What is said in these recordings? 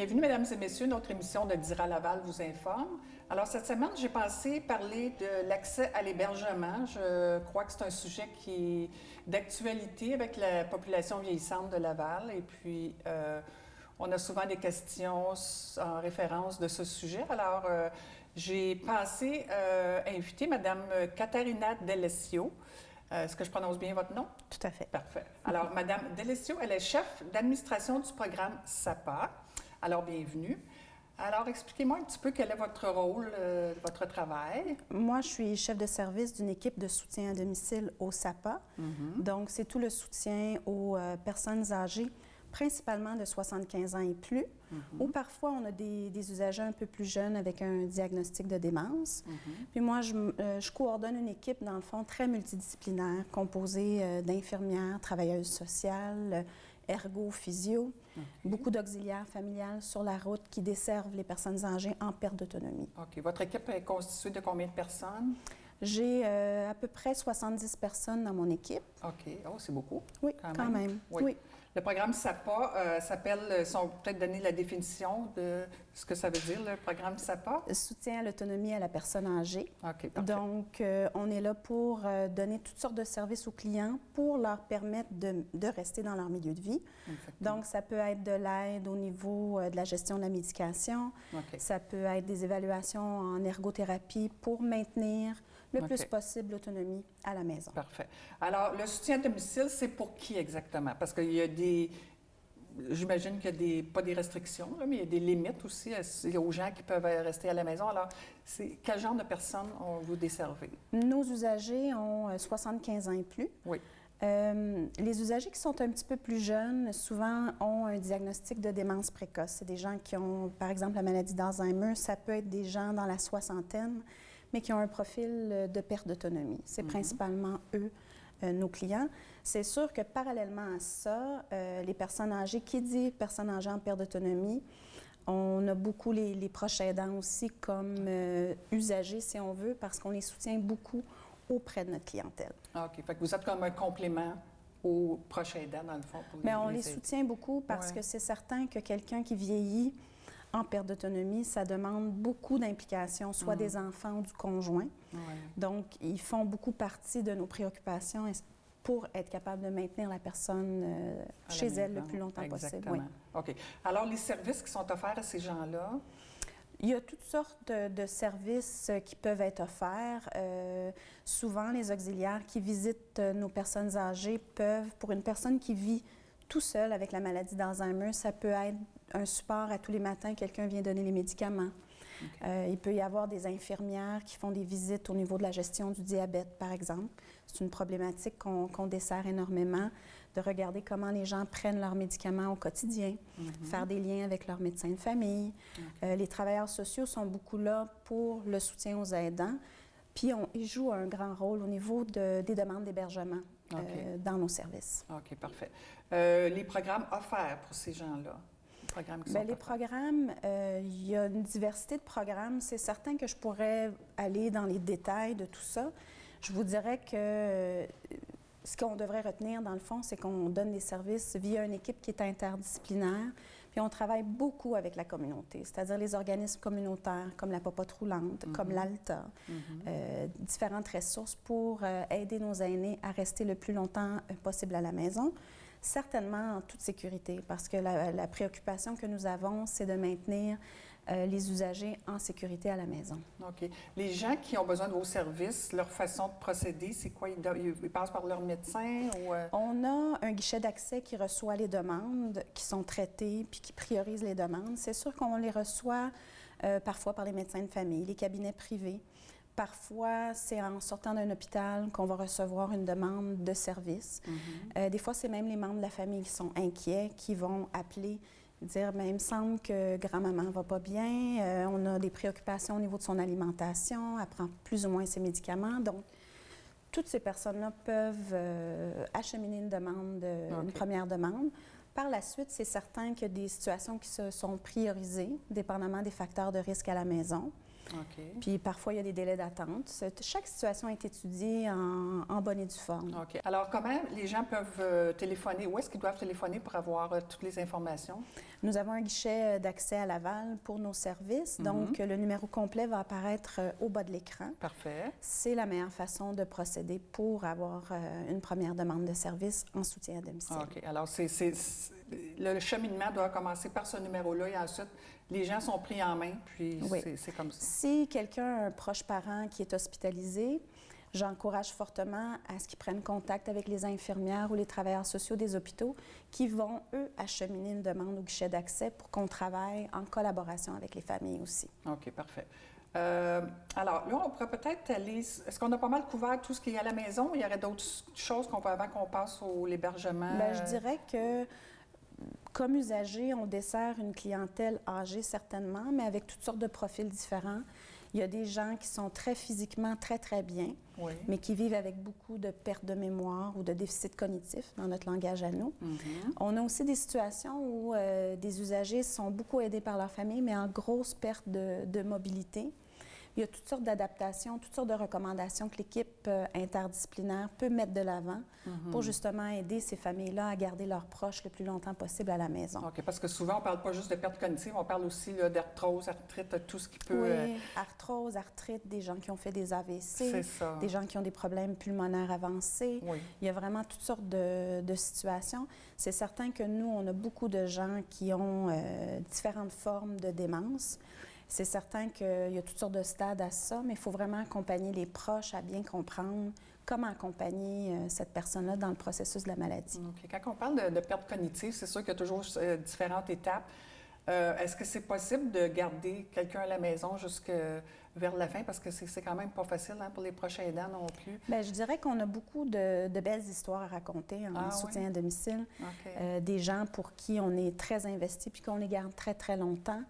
Bienvenue, mesdames et messieurs. Notre émission de Dira Laval vous informe. Alors, cette semaine, j'ai pensé parler de l'accès à l'hébergement. Je crois que c'est un sujet qui est d'actualité avec la population vieillissante de Laval. Et puis, on a souvent des questions en référence de ce sujet. Alors, j'ai pensé inviter Madame Catarina D'Alessio. Est-ce que je prononce bien votre nom? Tout à fait. Parfait. Alors, Madame D'Alessio, elle est chef d'administration du programme SAPA. Alors, bienvenue. Alors, expliquez-moi un petit peu quel est votre rôle, votre travail. Moi, je suis chef de service d'une équipe de soutien à domicile au SAPA. Donc, c'est tout le soutien aux personnes âgées, principalement de 75 ans et plus, ou parfois on a des usagers un peu plus jeunes avec un diagnostic de démence. Puis moi, je coordonne une équipe, dans le fond, très multidisciplinaire, composée d'infirmières, travailleuses sociales, ergo, physio, beaucoup d'auxiliaires familiales sur la route qui desservent les personnes âgées en perte d'autonomie. OK. Votre équipe est constituée de combien de personnes? J'ai à peu près 70 personnes dans mon équipe. OK. Oh, c'est beaucoup. Oui, quand même. Oui. Le programme SAPA s'appelle, si on peut peut-être donner la définition de ce que ça veut dire, le programme SAPA? Soutien à l'autonomie à la personne âgée. OK, parfait. Donc, on est là pour donner toutes sortes de services aux clients pour leur permettre de rester dans leur milieu de vie. Donc, ça peut être de l'aide au niveau de la gestion de la médication. Ça peut être des évaluations en ergothérapie pour maintenir le plus possible l'autonomie à la maison. Parfait. Alors, le soutien à domicile, c'est pour qui exactement? Parce qu'il y a des... J'imagine qu'il y a des... pas des restrictions, là, mais il y a des limites aussi aux gens qui peuvent rester à la maison. Alors, quel genre de personnes vous desservez? Nos usagers ont 75 ans et plus. Oui. Les usagers qui sont un petit peu plus jeunes, souvent ont un diagnostic de démence précoce. C'est des gens qui ont, par exemple, la maladie d'Alzheimer. Ça peut être des gens dans la soixantaine, mais qui ont un profil de perte d'autonomie. C'est principalement eux, nos clients. C'est sûr que parallèlement à ça, les personnes âgées, qui dit personnes âgées en perte d'autonomie, on a beaucoup les proches aidants aussi comme usagers, si on veut, parce qu'on les soutient beaucoup auprès de notre clientèle. OK. Fait que vous êtes comme un complément aux proches aidants, dans le fond. Bien, on les soutient beaucoup parce que c'est certain que quelqu'un qui vieillit en perte d'autonomie, ça demande beaucoup d'implication, soit des enfants ou du conjoint. Donc, ils font beaucoup partie de nos préoccupations pour être capable de maintenir la personne chez elle le plus longtemps possible. Oui. OK. Alors, les services qui sont offerts à ces gens-là? Il y a toutes sortes de services qui peuvent être offerts. Souvent, les auxiliaires qui visitent nos personnes âgées peuvent, pour une personne qui vit tout seul avec la maladie d'Alzheimer, ça peut être un support à tous les matins, quelqu'un vient donner les médicaments. Il peut y avoir des infirmières qui font des visites au niveau de la gestion du diabète, par exemple. C'est une problématique qu'on dessert énormément, de regarder comment les gens prennent leurs médicaments au quotidien, faire des liens avec leur médecin de famille. Les travailleurs sociaux sont beaucoup là pour le soutien aux aidants. Puis, ils jouent un grand rôle au niveau des demandes d'hébergement dans nos services. OK, parfait. Les programmes offerts pour ces gens-là? Les programmes, il y a une diversité de programmes. C'est certain que je pourrais aller dans les détails de tout ça. Je vous dirais que ce qu'on devrait retenir, dans le fond, c'est qu'on donne des services via une équipe qui est interdisciplinaire. Puis on travaille beaucoup avec la communauté, c'est-à-dire les organismes communautaires comme la Popote roulante, comme l'ALTA, différentes ressources pour aider nos aînés à rester le plus longtemps possible à la maison. Certainement en toute sécurité, parce que la préoccupation que nous avons, c'est de maintenir les usagers en sécurité à la maison. OK. Les gens qui ont besoin de vos services, leur façon de procéder, c'est quoi? Ils passent par leur médecin ou... On a un guichet d'accès qui reçoit les demandes, qui sont traitées, puis qui priorise les demandes. C'est sûr qu'on les reçoit parfois par les médecins de famille, les cabinets privés. Parfois, c'est en sortant d'un hôpital qu'on va recevoir une demande de service. Des fois, c'est même les membres de la famille qui sont inquiets, qui vont appeler, dire « il me semble que grand-maman ne va pas bien, on a des préoccupations au niveau de son alimentation, elle prend plus ou moins ses médicaments. » Donc, toutes ces personnes-là peuvent acheminer une demande, une première demande. Par la suite, c'est certain qu'il y a des situations qui se sont priorisées, dépendamment des facteurs de risque à la maison. OK. Puis parfois, il y a des délais d'attente. Chaque situation est étudiée en bonne et due forme. OK. Alors, comment les gens peuvent téléphoner? Où est-ce qu'ils doivent téléphoner pour avoir toutes les informations? Nous avons un guichet d'accès à Laval pour nos services. Donc, le numéro complet va apparaître au bas de l'écran. Parfait. C'est la meilleure façon de procéder pour avoir une première demande de service en soutien à domicile. OK. Alors, le cheminement doit commencer par ce numéro-là et ensuite, les gens sont pris en main, puis Oui. c'est comme ça. Si quelqu'un a un proche parent qui est hospitalisé, j'encourage fortement à ce qu'ils prennent contact avec les infirmières ou les travailleurs sociaux des hôpitaux qui vont, eux, acheminer une demande au guichet d'accès pour qu'on travaille en collaboration avec les familles aussi. OK, parfait. Alors, là, on pourrait peut-être aller... Est-ce qu'on a pas mal couvert tout ce qui est à la maison? Il y aurait d'autres choses qu'on peut avant qu'on passe à l'hébergement? Bien, je dirais que, comme usager, on dessert une clientèle âgée certainement, mais avec toutes sortes de profils différents. Il y a des gens qui sont très physiquement très, très bien, Oui. mais qui vivent avec beaucoup de pertes de mémoire ou de déficit cognitif dans notre langage à nous. On a aussi des situations où des usagers sont beaucoup aidés par leur famille, mais en grosse perte de mobilité. Il y a toutes sortes d'adaptations, toutes sortes de recommandations que l'équipe interdisciplinaire peut mettre de l'avant pour justement aider ces familles-là à garder leurs proches le plus longtemps possible à la maison. OK, parce que souvent, on ne parle pas juste de perte cognitive, on parle aussi d'arthrose, arthrite, tout ce qui peut... Oui, arthrose, arthrite, des gens qui ont fait des AVC, C'est ça. des gens qui ont des problèmes pulmonaires avancés. Oui. Il y a vraiment toutes sortes de situations. C'est certain que nous, on a beaucoup de gens qui ont différentes formes de démence. C'est certain qu'il y a toutes sortes de stades à ça, mais il faut vraiment accompagner les proches à bien comprendre comment accompagner cette personne-là dans le processus de la maladie. OK. Quand on parle de perte cognitive, c'est sûr qu'il y a toujours différentes étapes. Est-ce que c'est possible de garder quelqu'un à la maison jusque vers la fin? Parce que c'est quand même pas facile pour les proches aidants non plus. Bien, je dirais qu'on a beaucoup de belles histoires à raconter en soutien à domicile. OK. Des gens pour qui on est très investi puis qu'on les garde très, très longtemps.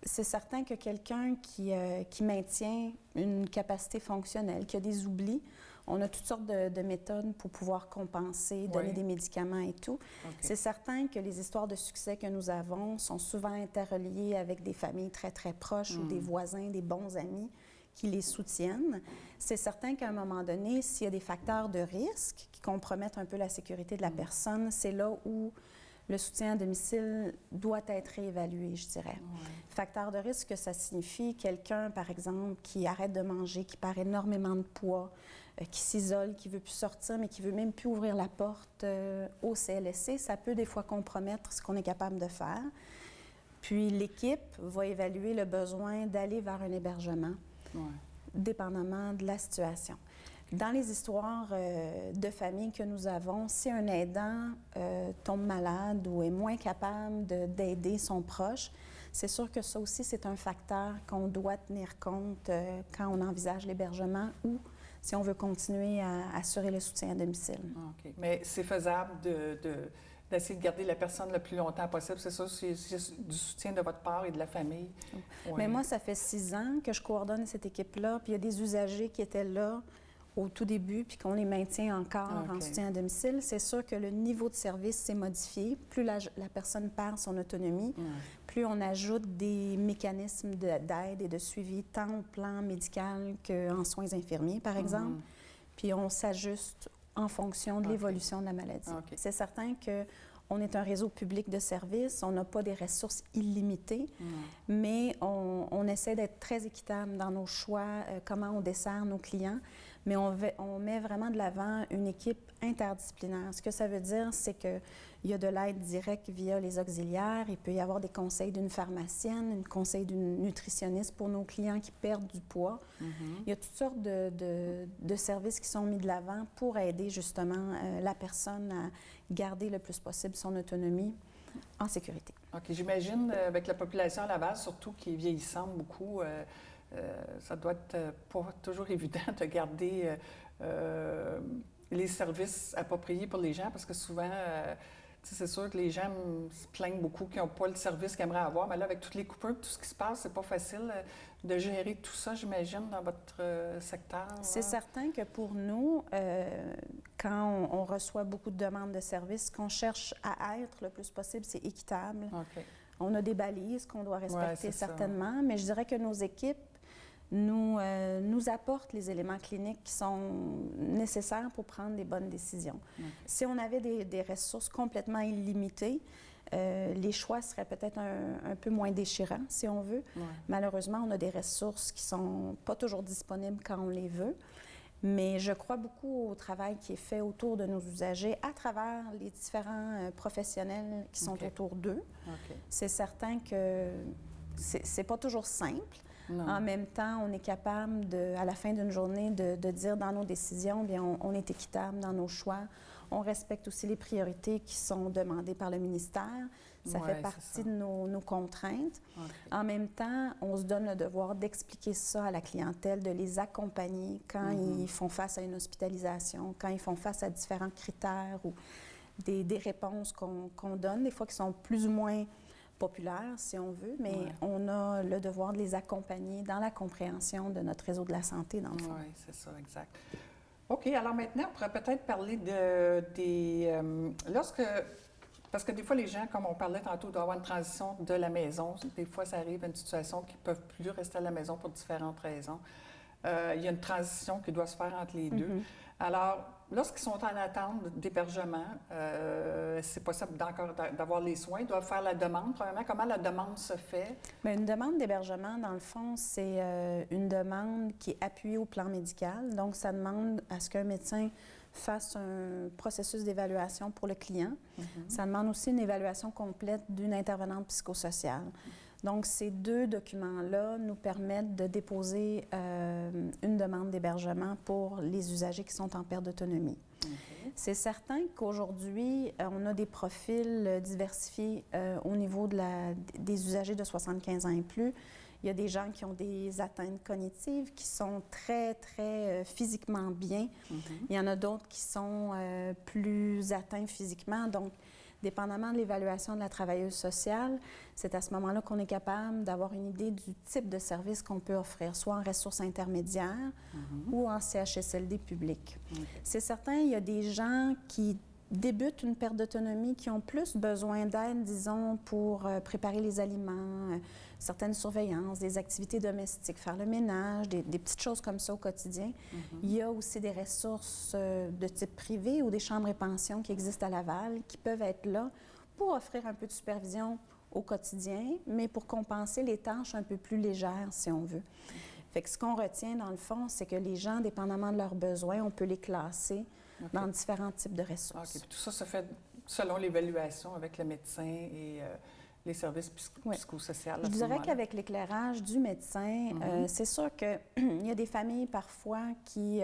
C'est certain que quelqu'un qui maintient une capacité fonctionnelle, qui a des oublis, on a toutes sortes de méthodes pour pouvoir compenser, donner des médicaments et tout. OK. C'est certain que les histoires de succès que nous avons sont souvent interreliées avec des familles très, très proches ou des voisins, des bons amis qui les soutiennent. C'est certain qu'à un moment donné, s'il y a des facteurs de risque qui compromettent un peu la sécurité de la personne, c'est là où le soutien à domicile doit être réévalué, je dirais. Facteur de risque, ça signifie quelqu'un, par exemple, qui arrête de manger, qui perd énormément de poids, qui s'isole, qui ne veut plus sortir, mais qui ne veut même plus ouvrir la porte au CLSC. Ça peut des fois compromettre ce qu'on est capable de faire. Puis l'équipe va évaluer le besoin d'aller vers un hébergement, dépendamment de la situation. Dans les histoires de famille que nous avons, si un aidant tombe malade ou est moins capable d'aider son proche, c'est sûr que ça aussi, c'est un facteur qu'on doit tenir compte quand on envisage l'hébergement ou si on veut continuer à assurer le soutien à domicile. OK. Mais c'est faisable d'essayer de garder la personne le plus longtemps possible. C'est ça, c'est du soutien de votre part et de la famille. Mais moi, ça fait 6 ans que je coordonne cette équipe-là, puis il y a des usagers qui étaient là au tout début, puis qu'on les maintient encore en soutien à domicile. C'est sûr que le niveau de service s'est modifié. Plus la personne perd son autonomie, plus on ajoute des mécanismes d'aide et de suivi, tant au plan médical qu'en soins infirmiers, par exemple. Puis on s'ajuste en fonction de l'évolution de la maladie. C'est certain qu'on est un réseau public de services, on n'a pas des ressources illimitées, mais on essaie d'être très équitable dans nos choix, comment on dessert nos clients, mais on met vraiment de l'avant une équipe interdisciplinaire. Ce que ça veut dire, c'est qu'il y a de l'aide directe via les auxiliaires, il peut y avoir des conseils d'une pharmacienne, un conseil d'une nutritionniste pour nos clients qui perdent du poids. Il y a toutes sortes de services qui sont mis de l'avant pour aider justement la personne à garder le plus possible son autonomie en sécurité. OK. J'imagine, avec la population à Laval, surtout qui est vieillissante beaucoup, ça doit être pas toujours évident de garder les services appropriés pour les gens parce que souvent, c'est sûr que les gens se plaignent beaucoup qu'ils n'ont pas le service qu'ils aimeraient avoir, mais là, avec toutes les coupures, tout ce qui se passe, c'est pas facile de gérer tout ça, j'imagine, dans votre secteur. C'est certain que pour nous, quand on reçoit beaucoup de demandes de services, ce qu'on cherche à être le plus possible, c'est équitable. On a des balises qu'on doit respecter c'est ça. certainement, mais je dirais que nos équipes nous apportent les éléments cliniques qui sont nécessaires pour prendre des bonnes décisions. OK. Si on avait des ressources complètement illimitées, les choix seraient peut-être un peu moins déchirants, si on veut. Ouais. Malheureusement, on a des ressources qui ne sont pas toujours disponibles quand on les veut. Mais je crois beaucoup au travail qui est fait autour de nos usagers à travers les différents professionnels qui sont OK. autour d'eux. OK. C'est certain que c'est pas toujours simple. Non. En même temps, on est capable, à la fin d'une journée, de dire dans nos décisions, bien, on est équitable dans nos choix. On respecte aussi les priorités qui sont demandées par le ministère. Ça Ouais, fait partie c'est ça. de nos contraintes. OK. En même temps, on se donne le devoir d'expliquer ça à la clientèle, de les accompagner quand ils font face à une hospitalisation, quand ils font face à différents critères ou des réponses qu'on donne, des fois qui sont plus ou moins populaires, si on veut, mais Ouais. on a le devoir de les accompagner dans la compréhension de notre réseau de la santé, dans le fond. Oui, c'est ça, exact. OK, alors maintenant, on pourrait peut-être parler parce que des fois, les gens, comme on parlait tantôt, doivent avoir une transition de la maison. Des fois, ça arrive à une situation qu'ils ne peuvent plus rester à la maison pour différentes raisons. Il y a une transition qui doit se faire entre les deux. Alors, lorsqu'ils sont en attente d'hébergement, c'est possible d'avoir les soins, ils doivent faire la demande. Premièrement, comment la demande se fait? Mais une demande d'hébergement, dans le fond, c'est une demande qui est appuyée au plan médical. Donc, ça demande à ce qu'un médecin fasse un processus d'évaluation pour le client. Ça demande aussi une évaluation complète d'une intervenante psychosociale. Donc, ces deux documents-là nous permettent de déposer une demande d'hébergement pour les usagers qui sont en perte d'autonomie. OK. C'est certain qu'aujourd'hui, on a des profils diversifiés au niveau des usagers de 75 ans et plus. Il y a des gens qui ont des atteintes cognitives, qui sont très, très physiquement bien. Il y en a d'autres qui sont plus atteints physiquement. Donc, dépendamment de l'évaluation de la travailleuse sociale, c'est à ce moment-là qu'on est capable d'avoir une idée du type de service qu'on peut offrir, soit en ressources intermédiaires ou en CHSLD public. C'est certain, il y a des gens qui débutent une perte d'autonomie, qui ont plus besoin d'aide, disons, pour préparer les aliments, certaines surveillances, des activités domestiques, faire le ménage, des petites choses comme ça au quotidien. Il y a aussi des ressources de type privé ou des chambres et pensions qui existent à Laval qui peuvent être là pour offrir un peu de supervision au quotidien, mais pour compenser les tâches un peu plus légères, si on veut. Fait que ce qu'on retient, dans le fond, c'est que les gens, dépendamment de leurs besoins, on peut les classer dans différents types de ressources. OK. Puis tout ça se fait selon l'évaluation avec le médecin et les services psychosociaux. Je dirais qu'avec l'éclairage du médecin, c'est sûr qu'il y a des familles parfois qui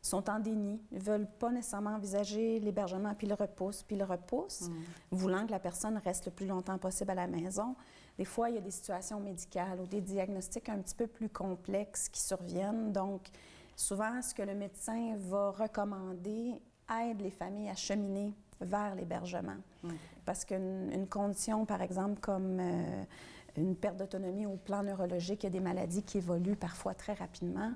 sont en déni, ne veulent pas nécessairement envisager l'hébergement, puis le repoussent, voulant que la personne reste le plus longtemps possible à la maison. Des fois, il y a des situations médicales ou des diagnostics un petit peu plus complexes qui surviennent. Donc, souvent, ce que le médecin va recommander aide les familles à cheminer vers l'hébergement. Parce qu'une condition, par exemple, comme une perte d'autonomie au plan neurologique, il y a des maladies qui évoluent parfois très rapidement.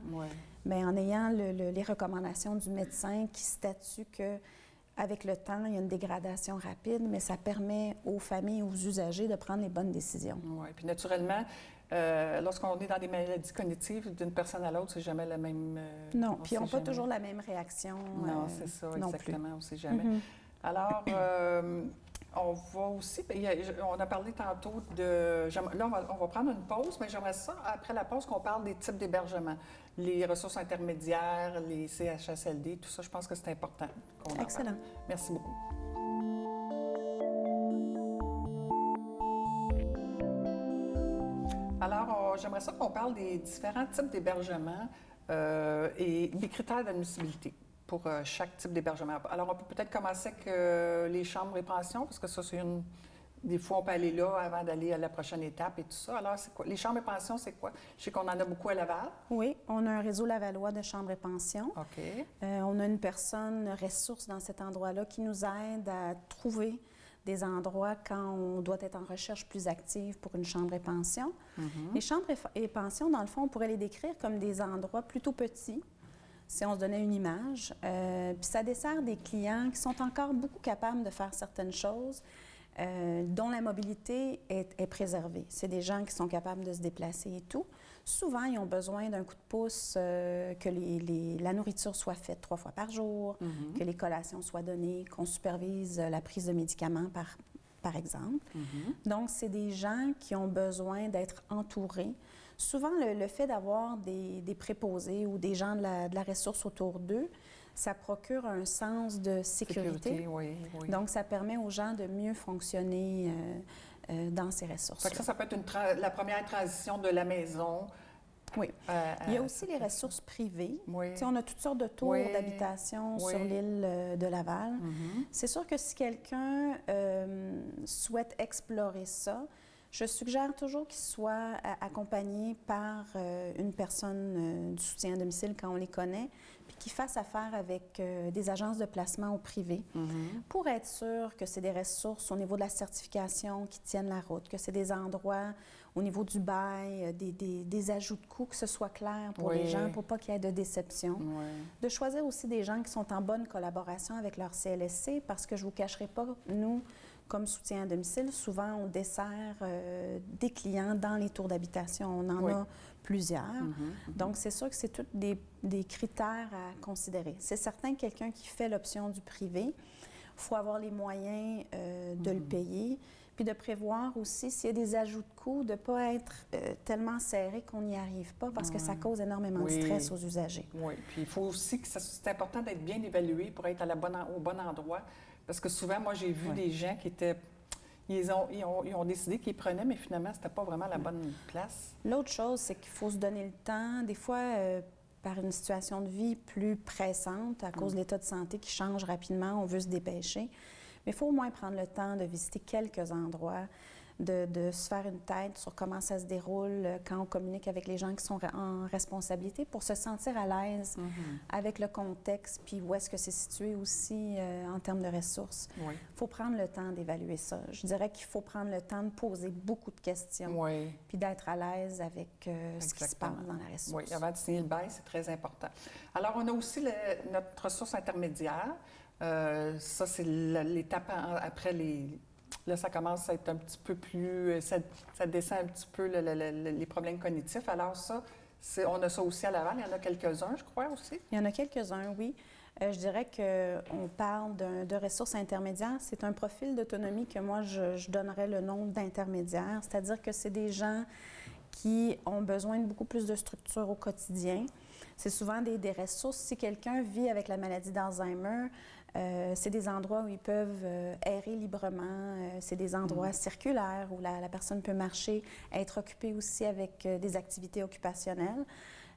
Mais en ayant les recommandations du médecin qui statue qu'avec le temps, il y a une dégradation rapide, mais ça permet aux familles, aux usagers de prendre les bonnes décisions. Oui, puis naturellement, lorsqu'on est dans des maladies cognitives, d'une personne à l'autre, c'est jamais la même... non, puis ils n'ont pas toujours la même réaction. Non, c'est ça, exactement, on ne sait jamais. Alors, on va aussi, on a parlé tantôt de, là on va prendre une pause, mais j'aimerais ça, après la pause, qu'on parle des types d'hébergement, les ressources intermédiaires, les CHSLD, tout ça, je pense que c'est important qu'on en parle. Excellent. Merci beaucoup. Alors, j'aimerais ça qu'on parle des différents types d'hébergement et des critères d'admissibilité pour chaque type d'hébergement. Alors, on peut peut-être commencer avec les chambres et pensions, parce que ça, c'est une... Des fois, on peut aller là avant d'aller à la prochaine étape et tout ça. Alors, c'est quoi? Les chambres et pensions, c'est quoi? Je sais qu'on en a beaucoup à Laval. Oui, on a un réseau lavallois de chambres et pensions. OK. On a une personne ressource dans cet endroit-là qui nous aide à trouver des endroits quand on doit être en recherche plus active pour une chambre et pension. Les chambres et pensions, dans le fond, on pourrait les décrire comme des endroits plutôt petits, si on se donnait une image. Puis ça dessert des clients qui sont encore beaucoup capables de faire certaines choses, dont la mobilité est préservée. C'est des gens qui sont capables de se déplacer et tout. Souvent, ils ont besoin d'un coup de pouce, que la nourriture soit faite 3 fois par jour, que les collations soient données, qu'on supervise la prise de médicaments, par exemple. Donc, c'est des gens qui ont besoin d'être entourés. Souvent, le fait d'avoir des préposés ou des gens de la ressource autour d'eux, ça procure un sens de sécurité. Oui. Donc, ça permet aux gens de mieux fonctionner dans ces ressources. Ça peut être la première transition de la maison. Oui. Il y a aussi les ressources privées. Oui. On a toutes sortes de tours d'habitation sur l'île de Laval. C'est sûr que si quelqu'un souhaite explorer ça, je suggère toujours qu'il soit accompagné par une personne du soutien à domicile quand on les connaît, puis qu'il fasse affaire avec des agences de placement au privé pour être sûr que c'est des ressources au niveau de la certification qui tiennent la route, que c'est des endroits au niveau du bail, des ajouts de coûts, que ce soit clair pour les gens, pour pas qu'il y ait de déception. De choisir aussi des gens qui sont en bonne collaboration avec leur CLSC, parce que je ne vous cacherai pas, nous, comme soutien à domicile, souvent, on dessert des clients dans les tours d'habitation. On en a plusieurs. Donc, c'est sûr que c'est tous des critères à considérer. C'est certain que quelqu'un qui fait l'option du privé, il faut avoir les moyens de le payer, puis de prévoir aussi, s'il y a des ajouts de coûts, de ne pas être tellement serré qu'on n'y arrive pas, parce que ça cause énormément de stress aux usagers. Oui, puis il faut aussi que c'est important d'être bien évalué pour être au bon endroit. Parce que souvent, moi, j'ai vu des gens qui étaient... Ils ont décidé qu'ils prenaient, mais finalement, c'était pas vraiment la bonne place. L'autre chose, c'est qu'il faut se donner le temps. Des fois, par une situation de vie plus pressante, à cause de l'état de santé qui change rapidement, on veut se dépêcher. Mais il faut au moins prendre le temps de visiter quelques endroits, de se faire une tête sur comment ça se déroule quand on communique avec les gens qui sont en responsabilité pour se sentir à l'aise avec le contexte, puis où est-ce que c'est situé aussi en termes de ressources. Il faut prendre le temps d'évaluer ça. Je dirais qu'il faut prendre le temps de poser beaucoup de questions, puis d'être à l'aise avec ce qui se passe dans la ressource. Oui, avant de signer le bail, c'est très important. Alors, on a aussi notre ressource intermédiaire. Ça, c'est l'étape après les... Là, ça commence à être un petit peu plus... Ça descend un petit peu les problèmes cognitifs. Alors ça, on a ça aussi à Laval. Il y en a quelques-uns, je crois, aussi. Il y en a quelques-uns, oui. Je dirais qu'on parle de ressources intermédiaires. C'est un profil d'autonomie que moi, je donnerais le nom d'intermédiaire. C'est-à-dire que c'est des gens qui ont besoin de beaucoup plus de structure au quotidien. C'est souvent des ressources. Si quelqu'un vit avec la maladie d'Alzheimer, c'est des endroits où ils peuvent errer librement. C'est des endroits circulaires où la personne peut marcher, être occupée aussi avec des activités occupationnelles.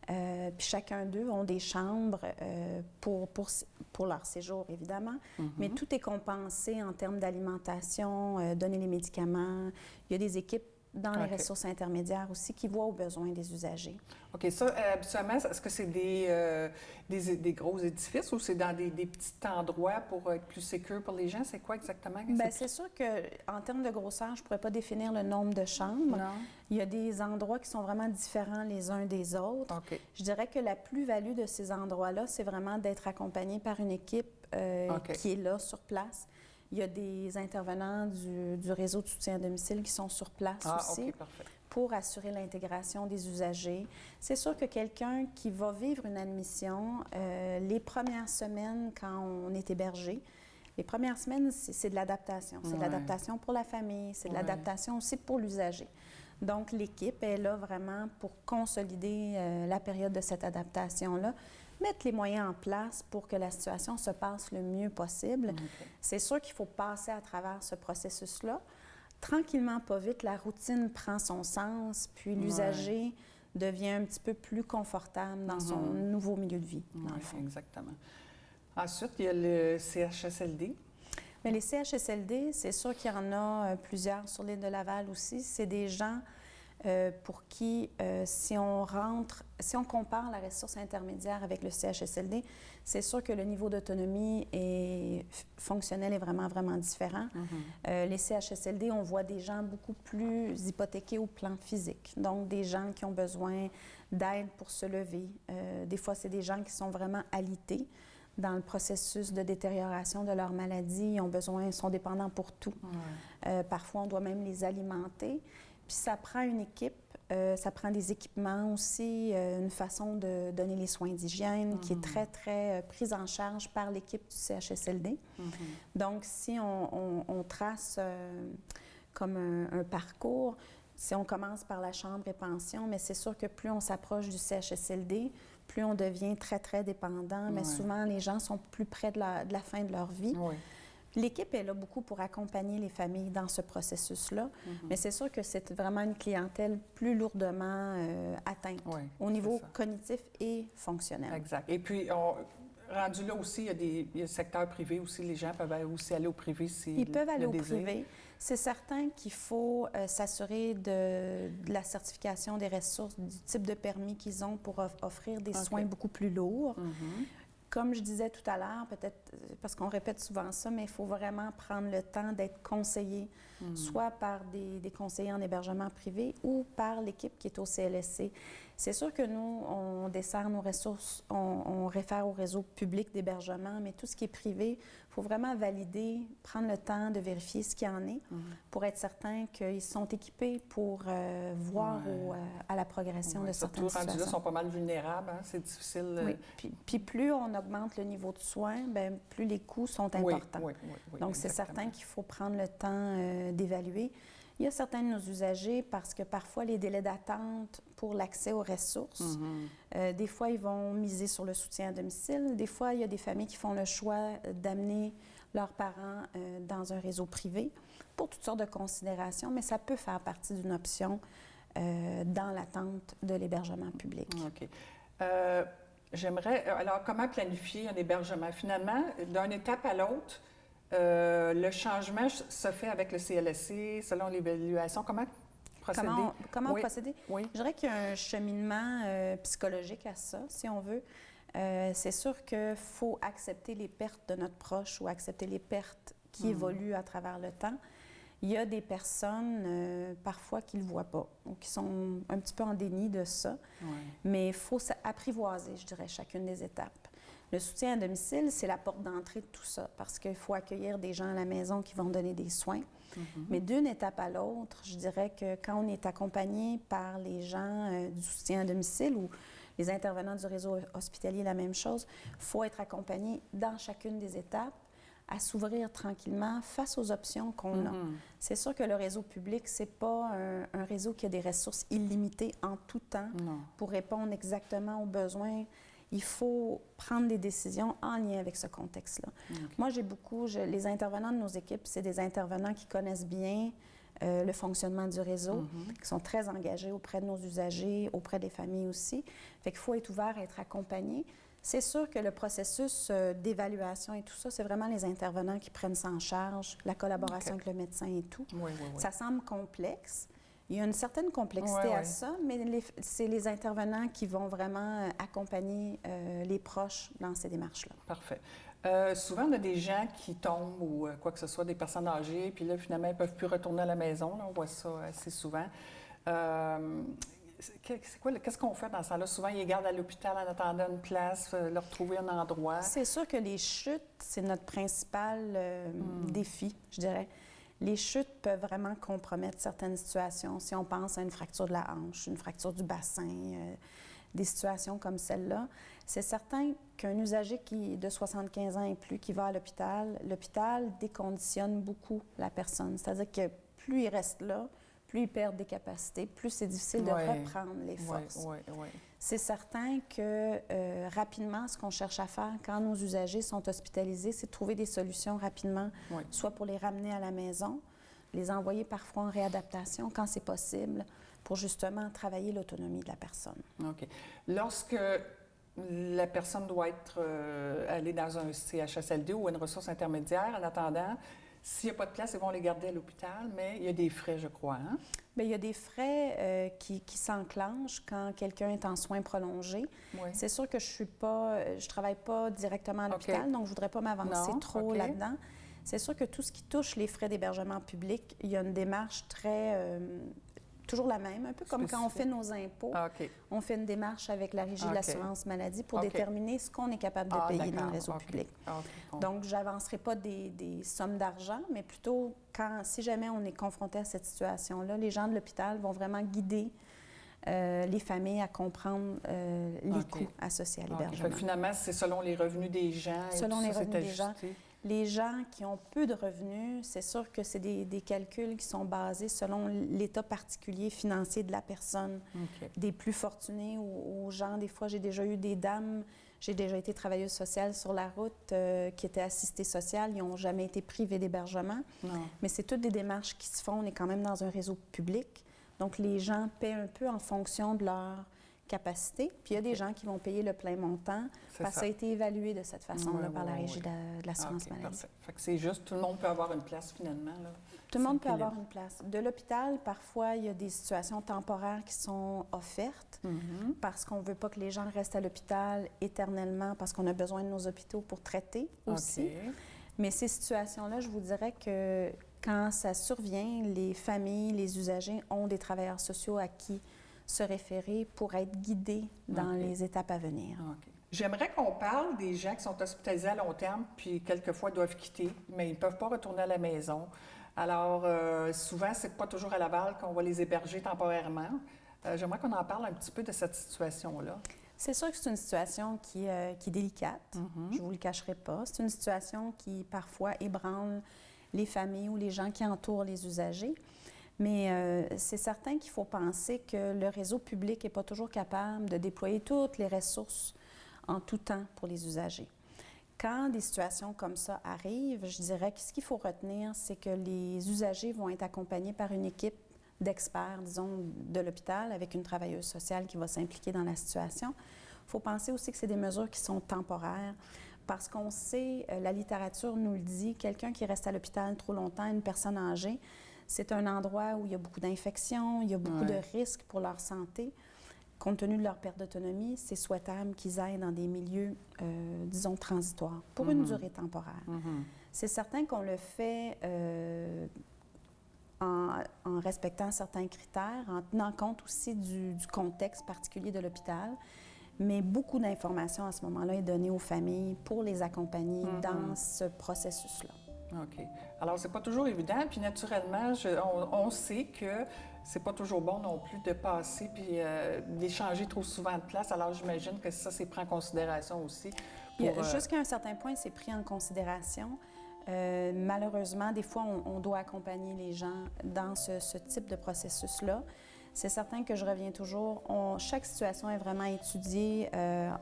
Puis chacun d'eux ont des chambres pour leur séjour, évidemment. Mais tout est compensé en termes d'alimentation, donner les médicaments. Il y a des équipes dans les ressources intermédiaires aussi qui voient aux besoins des usagers. OK. Ça, habituellement, est-ce que c'est des gros édifices ou c'est dans des petits endroits pour être plus sécure pour les gens? C'est quoi exactement? Bien, c'est sûr qu'en termes de grosseur, je ne pourrais pas définir le nombre de chambres. Non. Il y a des endroits qui sont vraiment différents les uns des autres. OK. Je dirais que la plus-value de ces endroits-là, c'est vraiment d'être accompagné par une équipe qui est là, sur place. Il y a des intervenants du réseau de soutien à domicile qui sont sur place aussi pour assurer l'intégration des usagers. C'est sûr que quelqu'un qui va vivre une admission, les premières semaines quand on est hébergé, les premières semaines, c'est de l'adaptation. C'est de l'adaptation pour la famille, c'est de l'adaptation aussi pour l'usager. Donc, l'équipe est là vraiment pour consolider la période de cette adaptation-là, mettre les moyens en place pour que la situation se passe le mieux possible. C'est sûr qu'il faut passer à travers ce processus-là. Tranquillement, pas vite, la routine prend son sens, puis l'usager devient un petit peu plus confortable dans son nouveau milieu de vie, dans le fond. Exactement. Ensuite, il y a le CHSLD. Mais les CHSLD, c'est sûr qu'il y en a plusieurs sur l'île de Laval aussi. C'est des gens pour qui, si on compare la ressource intermédiaire avec le CHSLD, c'est sûr que le niveau d'autonomie fonctionnel est vraiment, vraiment différent. Les CHSLD, on voit des gens beaucoup plus hypothéqués au plan physique, donc des gens qui ont besoin d'aide pour se lever. Des fois, c'est des gens qui sont vraiment alités. dans le processus de détérioration de leur maladie. Ils ont besoin, ils sont dépendants pour tout. Parfois, on doit même les alimenter. Puis ça prend une équipe, ça prend des équipements aussi, une façon de donner les soins d'hygiène qui est très, très prise en charge par l'équipe du CHSLD. Donc, si on trace comme un parcours, si on commence par la chambre et pension, mais c'est sûr que plus on s'approche du CHSLD, plus on devient très, très dépendant, mais souvent, les gens sont plus près de la fin de leur vie. L'équipe est là beaucoup pour accompagner les familles dans ce processus-là, mais c'est sûr que c'est vraiment une clientèle plus lourdement atteinte au niveau cognitif et fonctionnel. Exact. Et puis, rendu là aussi, il y a le secteur privé aussi. Les gens peuvent aussi aller au privé s'ils Ils peuvent aller le au désirent. privé. C'est certain qu'il faut s'assurer de la certification des ressources, du type de permis qu'ils ont pour offrir des soins beaucoup plus lourds. Comme je disais tout à l'heure, peut-être parce qu'on répète souvent ça, mais il faut vraiment prendre le temps d'être conseillé, soit par des conseillers en hébergement privé ou par l'équipe qui est au CLSC. C'est sûr que nous, on dessert nos ressources, on réfère au réseau public d'hébergement, mais tout ce qui est privé, il faut vraiment valider, prendre le temps de vérifier ce qu'il y en est pour être certain qu'ils sont équipés pour voir à la progression de certaines situations. Surtout, rendus là, sont pas mal vulnérables, hein? C'est difficile. Puis plus on augmente le niveau de soins, bien, plus les coûts sont importants. Donc, c'est certain qu'il faut prendre le temps d'évaluer. Il y a certains de nos usagers, parce que parfois, les délais d'attente pour l'accès aux ressources, des fois, ils vont miser sur le soutien à domicile. Des fois, il y a des familles qui font le choix d'amener leurs parents dans un réseau privé pour toutes sortes de considérations, mais ça peut faire partie d'une option dans l'attente de l'hébergement public. OK. J'aimerais... Alors, comment planifier un hébergement? Finalement, d'une étape à l'autre, le changement se fait avec le CLSC, selon l'évaluation. Comment procéder? Comment procéder? Oui. Je dirais qu'il y a un cheminement psychologique à ça, si on veut. C'est sûr qu'il faut accepter les pertes de notre proche ou accepter les pertes qui évoluent à travers le temps. Il y a des personnes, parfois, qui ne le voient pas ou qui sont un petit peu en déni de ça. Mais il faut apprivoiser, je dirais, chacune des étapes. Le soutien à domicile, c'est la porte d'entrée de tout ça parce qu'il faut accueillir des gens à la maison qui vont donner des soins. Mais d'une étape à l'autre, je dirais que quand on est accompagné par les gens du soutien à domicile ou les intervenants du réseau hospitalier, la même chose, il faut être accompagné dans chacune des étapes à s'ouvrir tranquillement face aux options qu'on a. C'est sûr que le réseau public, c'est pas un réseau qui a des ressources illimitées en tout temps pour répondre exactement aux besoins. Il faut prendre des décisions en lien avec ce contexte-là. Moi, les intervenants de nos équipes, c'est des intervenants qui connaissent bien le fonctionnement du réseau, qui sont très engagés auprès de nos usagers, auprès des familles aussi. Fait qu'il faut être ouvert à être accompagné. C'est sûr que le processus d'évaluation et tout ça, c'est vraiment les intervenants qui prennent ça en charge, la collaboration avec le médecin et tout. Ça semble complexe. Il y a une certaine complexité à ça, mais c'est les intervenants qui vont vraiment accompagner les proches dans ces démarches-là. Parfait. Souvent, on a des gens qui tombent ou quoi que ce soit, des personnes âgées, puis là, finalement, ils ne peuvent plus retourner à la maison. Là, on voit ça assez souvent. Qu'est-ce qu'on fait dans ce temps-là? Souvent, ils les gardent à l'hôpital en attendant une place, leur trouver un endroit. C'est sûr que les chutes, c'est notre principal défi, je dirais. Les chutes peuvent vraiment compromettre certaines situations. Si on pense à une fracture de la hanche, une fracture du bassin, des situations comme celle-là, c'est certain qu'un usager de 75 ans et plus qui va à l'hôpital déconditionne beaucoup la personne. C'est-à-dire que plus il reste là, plus il perd des capacités, plus c'est difficile de reprendre les forces. C'est certain que rapidement, ce qu'on cherche à faire quand nos usagers sont hospitalisés, c'est de trouver des solutions rapidement, soit pour les ramener à la maison, les envoyer parfois en réadaptation quand c'est possible, pour justement travailler l'autonomie de la personne. OK. Lorsque la personne doit aller dans un CHSLD ou une ressource intermédiaire, en attendant, s'il n'y a pas de place, ils vont les garder à l'hôpital, mais il y a des frais, je crois. Hein? Bien, il y a des frais qui s'enclenchent quand quelqu'un est en soins prolongés. C'est sûr que je travaille pas directement à l'hôpital, donc je ne voudrais pas m'avancer trop là-dedans. C'est sûr que tout ce qui touche les frais d'hébergement public, il y a une démarche très toujours la même, un peu comme quand on fait nos impôts. Ah, OK. On fait une démarche avec la Régie de OK. l'assurance maladie pour OK. déterminer ce qu'on est capable de Ah, payer dans d'accord. le réseau OK. public. OK. Donc, je n'avancerai pas des sommes d'argent, mais plutôt si jamais on est confronté à cette situation-là, les gens de l'hôpital vont vraiment guider les familles à comprendre les OK. coûts associés à OK. l'hébergement. Fait que finalement, c'est selon les revenus des gens. Et Selon tout les ça, revenus c'est des gens. ajusté. Les gens qui ont peu de revenus, c'est sûr que c'est des calculs qui sont basés selon l'état particulier financier de la personne. OK. Des plus fortunés aux gens. Des fois, j'ai déjà eu des dames, j'ai déjà été travailleuse sociale sur la route qui étaient assistées sociales. Ils n'ont jamais été privés d'hébergement. Non. Mais c'est toutes des démarches qui se font. On est quand même dans un réseau public. Donc, les gens paient un peu en fonction de leur capacité. Puis, il y a des gens qui vont payer le plein montant parce que ça a été évalué de cette façon-là par la Régie de l'assurance maladie. Parfait. Fait que c'est juste, tout le monde peut avoir une place finalement. Là. Tout le monde peut avoir une place. De l'hôpital, parfois, il y a des situations temporaires qui sont offertes parce qu'on ne veut pas que les gens restent à l'hôpital éternellement parce qu'on a besoin de nos hôpitaux pour traiter aussi. OK. Mais ces situations-là, je vous dirais que quand ça survient, les familles, les usagers ont des travailleurs sociaux à qui se référer pour être guidés dans les étapes à venir. OK. J'aimerais qu'on parle des gens qui sont hospitalisés à long terme puis quelquefois doivent quitter, mais ils ne peuvent pas retourner à la maison. Alors, souvent, c'est pas toujours à Laval qu'on va les héberger temporairement. J'aimerais qu'on en parle un petit peu de cette situation-là. C'est sûr que c'est une situation qui est délicate, je ne vous le cacherai pas. C'est une situation qui, parfois, ébranle les familles ou les gens qui entourent les usagers. Mais c'est certain qu'il faut penser que le réseau public n'est pas toujours capable de déployer toutes les ressources en tout temps pour les usagers. Quand des situations comme ça arrivent, je dirais que ce qu'il faut retenir, c'est que les usagers vont être accompagnés par une équipe d'experts, disons, de l'hôpital, avec une travailleuse sociale qui va s'impliquer dans la situation. Il faut penser aussi que c'est des mesures qui sont temporaires, parce qu'on sait, la littérature nous le dit, quelqu'un qui reste à l'hôpital trop longtemps, une personne âgée, c'est un endroit où il y a beaucoup d'infections, il y a beaucoup de risques pour leur santé. Compte tenu de leur perte d'autonomie, c'est souhaitable qu'ils aillent dans des milieux, disons, transitoires, pour une durée temporaire. C'est certain qu'on le fait en respectant certains critères, en tenant compte aussi du contexte particulier de l'hôpital, mais beaucoup d'informations à ce moment-là est donnée aux familles pour les accompagner dans ce processus-là. OK. Alors, c'est pas toujours évident. Puis, naturellement, on sait que c'est pas toujours bon non plus de passer puis d'échanger trop souvent de place. Alors, j'imagine que ça, c'est pris en considération aussi. Jusqu'à un certain point, c'est pris en considération. Malheureusement, des fois, on doit accompagner les gens dans ce type de processus-là. C'est certain que je reviens toujours. Chaque situation est vraiment étudiée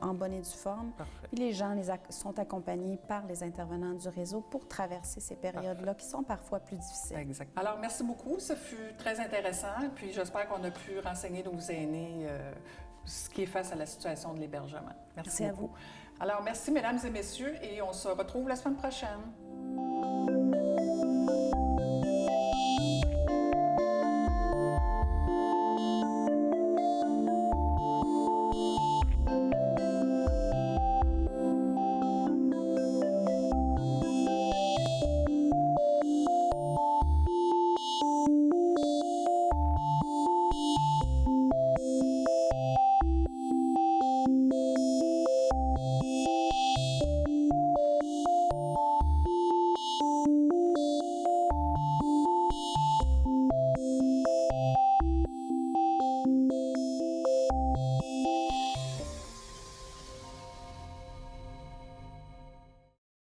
en bonne et due forme. Parfait. Puis les gens sont accompagnés par les intervenants du réseau pour traverser ces périodes-là qui sont parfois plus difficiles. Exact. Alors, merci beaucoup. Ça fut très intéressant. Puis, j'espère qu'on a pu renseigner nos aînés ce qui est face à la situation de l'hébergement. Merci à vous. Alors, merci, mesdames et messieurs, et on se retrouve la semaine prochaine.